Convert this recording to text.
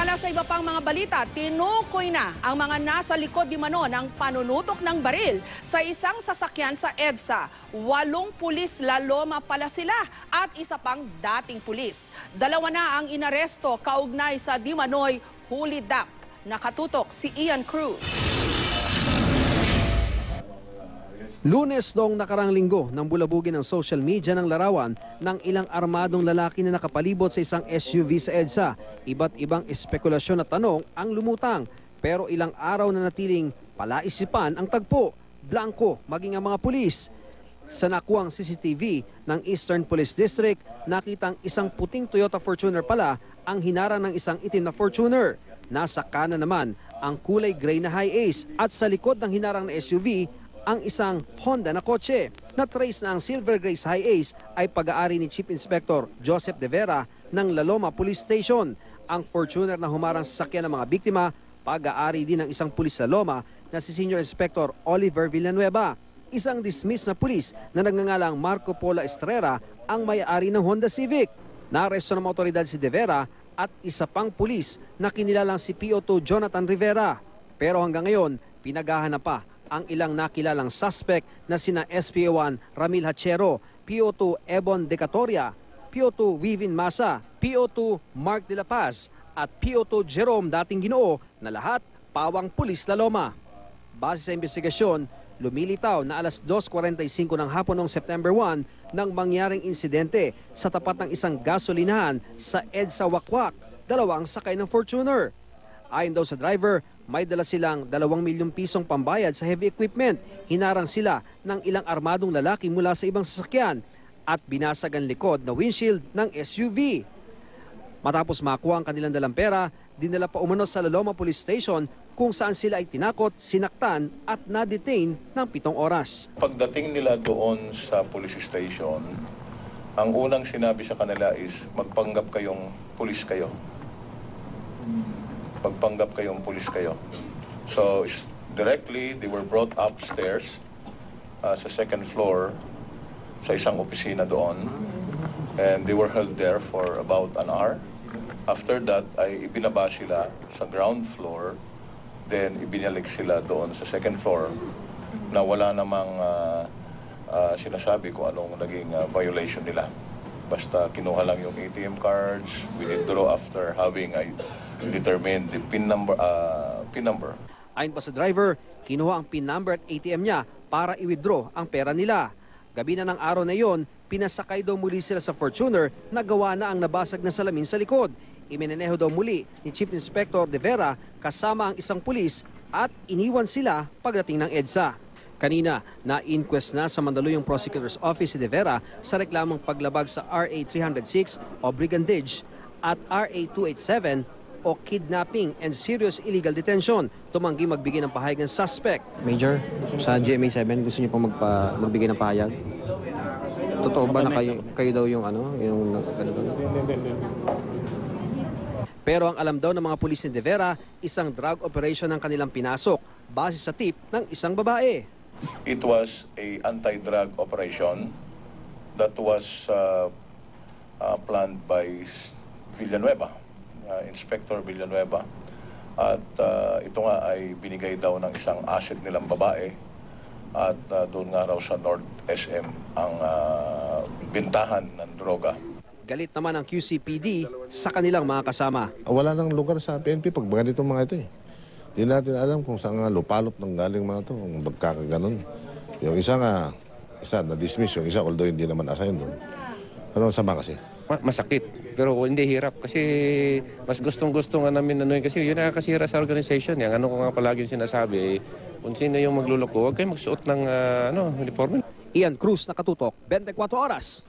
Samantala sa iba pang mga balita, tinukoy na ang mga nasa likod di mano ng panunutok ng baril sa isang sasakyan sa EDSA. 8 pulis laloma pala sila at isa pang dating pulis. 2 na ang inaresto kaugnay sa di manoy hulidap. Nakatutok si Ian Cruz. Lunes noong nakarang linggo nang bulabugin ng social media ng larawan ng ilang armadong lalaki na nakapalibot sa isang SUV sa EDSA. Iba't ibang espekulasyon at tanong ang lumutang pero ilang araw na natiling palaisipan ang tagpo, blanco maging ang mga pulis. Sa nakuhang CCTV ng Eastern Police District, nakitang isang puting Toyota Fortuner pala ang hinarang ng isang itim na Fortuner. Nasa kanan naman ang kulay gray na Hi-Ace at sa likod ng hinarang na SUV ang isang Honda na kotse. Na-trace na ang silver gray Hi-Ace ay pag-aari ni Chief Inspector Joseph De Vera ng Laloma Police Station. Ang Fortuner na humarang sa sasakyan ng mga biktima, pag-aari din ng isang pulis sa Loma na si Senior Inspector Oliver Villanueva. Isang dismissed na pulis na nagngangalang Marco Polo Estrera ang may-ari ng Honda Civic. Naaresto ng mga otoridad si De Vera at isa pang pulis na kinilalang si PO2 Jonathan Rivera. Pero hanggang ngayon, pinaghahanap pa ang ilang nakilalang suspect na sina SPO1 Ramil Hachero, PO2 Ebon Decatoria, PO2 Vivin Masa, PO2 Mark De La Paz at PO2 Jerome dating Ginoo na lahat pawang pulis Laloma. Base sa investigasyon, lumilitaw na alas 2:45 ng hapon noong September 1 nang mangyaring insidente sa tapat ng isang gasolinahan sa EDSA Wakwak, 2 ang sakay ng Fortuner. Ayon daw sa driver, may dala silang 2 milyong pisong pambayad sa heavy equipment. Hinarang sila ng ilang armadong lalaki mula sa ibang sasakyan at binasag ang likod na windshield ng SUV. Matapos makuha ang kanilang dalang pera, dinala pa umano sa Laloma Police Station kung saan sila ay tinakot, sinaktan at na-detain ng 7 oras. Pagdating nila doon sa police station, ang unang sinabi sa kanila is magpanggap kayong pulis kayo. Pagpanggap kayong pulis kayo. So directly, they were brought upstairs sa second floor sa isang opisina doon. And they were held there for about an hour. After that, ay ibinaba sila sa ground floor. Then ibinalik sila doon sa second floor na wala namang sinasabi kung anong naging violation nila. Basta kinuha lang yung ATM cards, withdraw after having determine the PIN number. Ayon pa sa driver, kinuha ang PIN number at ATM niya para i-withdraw ang pera nila. Gabi na ng araw na iyon, pinasakay daw muli sila sa Fortuner na gawa na ang nabasag na salamin sa likod. Imineneho daw muli ni Chief Inspector De Vera kasama ang isang pulis at iniwan sila pagdating ng EDSA. Kanina, na-inquest na sa Mandaluyong Prosecutor's Office si De Vera sa reklamong paglabag sa RA 306 o brigandage at RA 287 o kidnapping and serious illegal detention. Tumanggi magbigay ng pahayag ng suspect. Major, sa GMA 7 gusto niyo pong magbigay ng pahayag? Totoo ba na kayo daw yung Pero ang alam daw ng mga pulis ni De Vera, isang drug operation ang kanilang pinasok base sa tip ng isang babae. It was a anti-drug operation that was planned by Villanueva. Inspector Villanueva, at ito nga ay binigay daw ng isang asset nilang babae at doon nga raw sa North SM ang bintahan ng droga. Galit naman ang QCPD sa kanilang mga kasama. Wala nang lugar sa PNP pag ganitong mga ito eh. Hindi natin alam kung saan nga lupalop ng galing mga ito, kung magkakaganon. Yung isa na-dismiss, yung isa although hindi naman assign doon. Ano sama kasi? Masakit, pero hindi hirap kasi mas gustong-gusto nga namin kasi yun nakakasira sa organization. Yung ano ko nga palagi sinasabi, kung sino yung magluloko, huwag kayo magsuot ng uniforme. Ian Cruz, Nakatutok, 24 Oras.